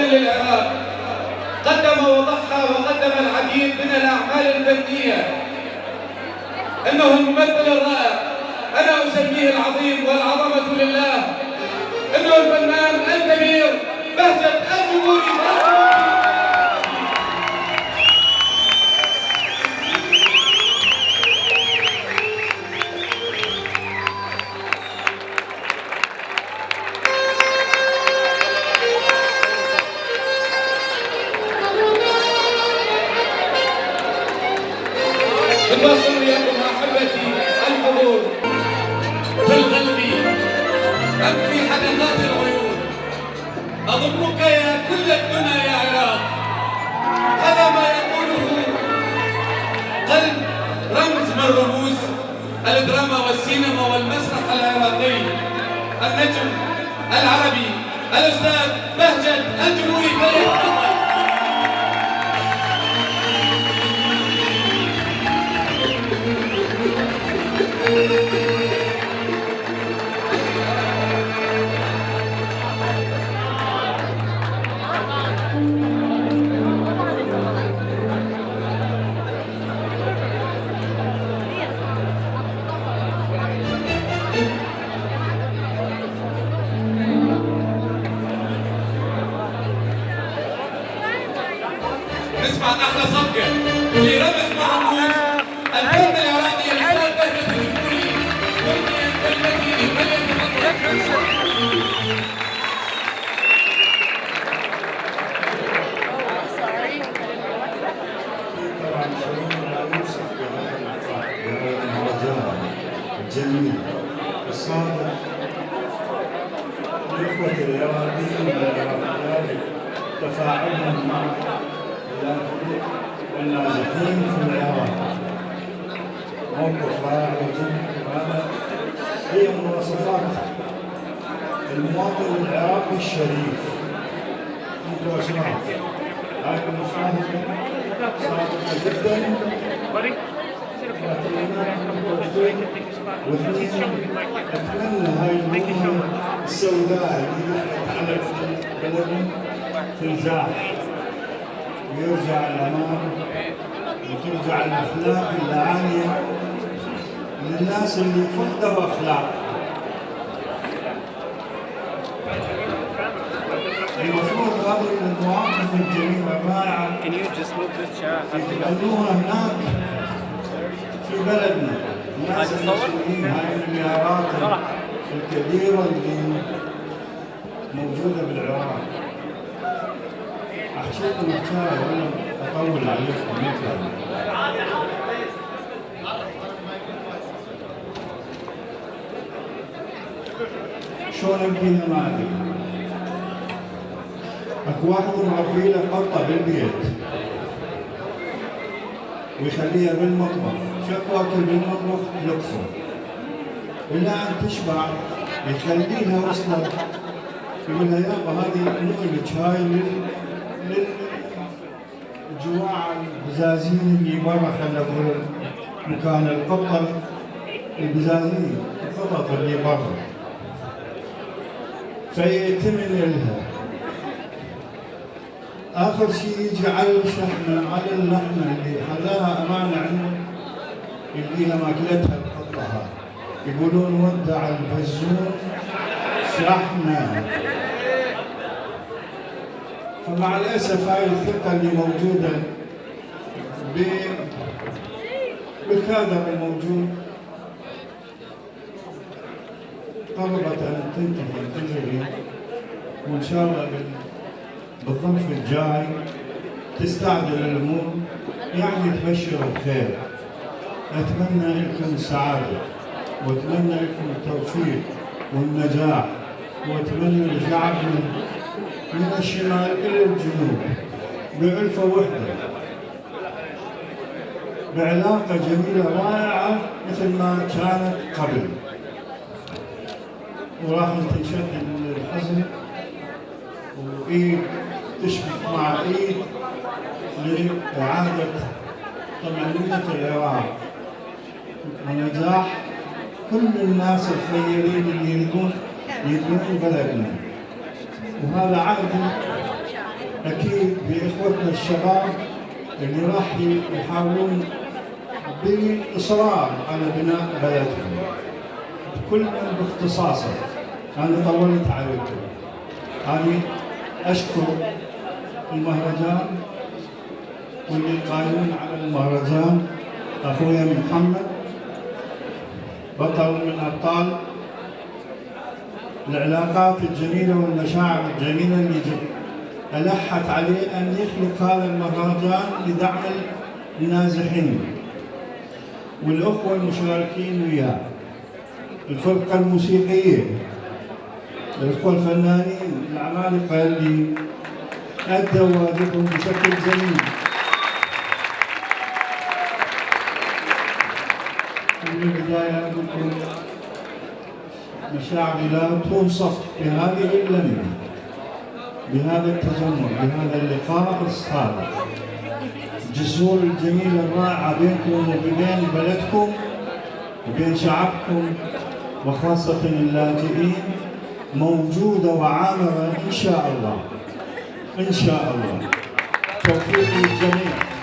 للعراق، قدم وضحى وقدم العديد من الأعمال الفنية. إنه الممثل الرائع، أنا أسميه العظيم والعظمة لله، إنه الفنان الكبير بهجت الجمهوري. نتواصل وياكم أحبتي الحضور في القلب أم في حلقات العيون، أضمك يا كل الدنا يا عراق. هذا ما يقوله قلب رمز من رموز الدراما والسينما والمسرح العراقي، النجم العربي الأستاذ بهجت الجمهوري. نسمع أحلى صفقة اللي رمز مع رموز الفن العراقي الأستاذ بهجت الجمهوري. والمتين فليتفضل. طبعا شعور لا يوصف بهذا اللقاء، بهذا المهرجان الجميل الصادق لإخوة العراقيين والعراقيات، تفاعلهم مع النازحين في العراق موقف رائع جدا. وهذا هي مواصفات المواطن العراقي الشريف. انتم اشراف، هاي المشاهده صادقه جدا، واثنين اتمنى هاي الامور السوداء اللي على بلدنا تنزاح ويرجع الأمان وترجع الأخلاق العالية للناس اللي فقدوا أخلاق. المفروض هذه المواقف الجميلة الرائعة يخلوها هناك في بلدنا. الناس المسؤولين هاي المليارات الكبيرة اللي موجودة بالعراق. أحكي لكم حكاية ولا أطول عليكم مثلا. شلون أبني نماذج؟ أكو واحد مربي له قطة بالبيت ويخليها بالمطبخ، شو واكل بالمطبخ يقصر، إلا أن تشبع يخلي لها وصلة، يقول لها يابا هذه نقلك هاي للجواع البزازين اللي برا، خلوا مكان القطة البزازين القطط اللي برا، فيأتمن لها. آخر شيء يجي على الشحنة، على اللحمة اللي خلاها أمانة عنده، يلقيها ماكلتها القطة هاي، يقولون ودع البزون شحنة. فمع الأسف هاي الثقة اللي موجودة بالكادر الموجود قربت أن تنتهي، وإن شاء الله بالظرف الجاي تستعجل الأمور، يعني تبشروا بخير. أتمنى لكم السعادة، وأتمنى لكم التوفيق والنجاح، وأتمنى لشعبنا من الشمال إلى الجنوب بألفة وحدة، بعلاقة جميلة رائعة مثل ما كانت قبل، وراح تنشد الحزن وإيد تشبك مع إيد لإعادة طمأنينة العراق ونجاح كل الناس الخيرين اللي يريدون بلدنا. وهذا عهد أكيد بإخوتنا الشباب اللي راح يحاولون بإصرار على بناء بلدهم، كل من باختصاصه. أنا طولت عليكم. أنا أشكر المهرجان واللي قايمون على المهرجان، أخويا محمد بطل من أبطال العلاقات الجميلة والمشاعر الجميلة اللي ألحت عليه أن يخلق هذا المهرجان لدعم النازحين، والأخوة المشاركين وياه، الفرقة الموسيقية، الأخوة الفنانين العمالقة اللي أدوا واجبهم بشكل جميل. من البداية أقول لكم مشاعري لا توصف بهذه اللمة، بهذا التجمع، بهذا اللقاء الصادق. الجسور الجميلة الرائعة بينكم وبين بلدكم وبين شعبكم وخاصة اللاجئين موجودة وعامرة إن شاء الله. إن شاء الله. توفيق للجميع.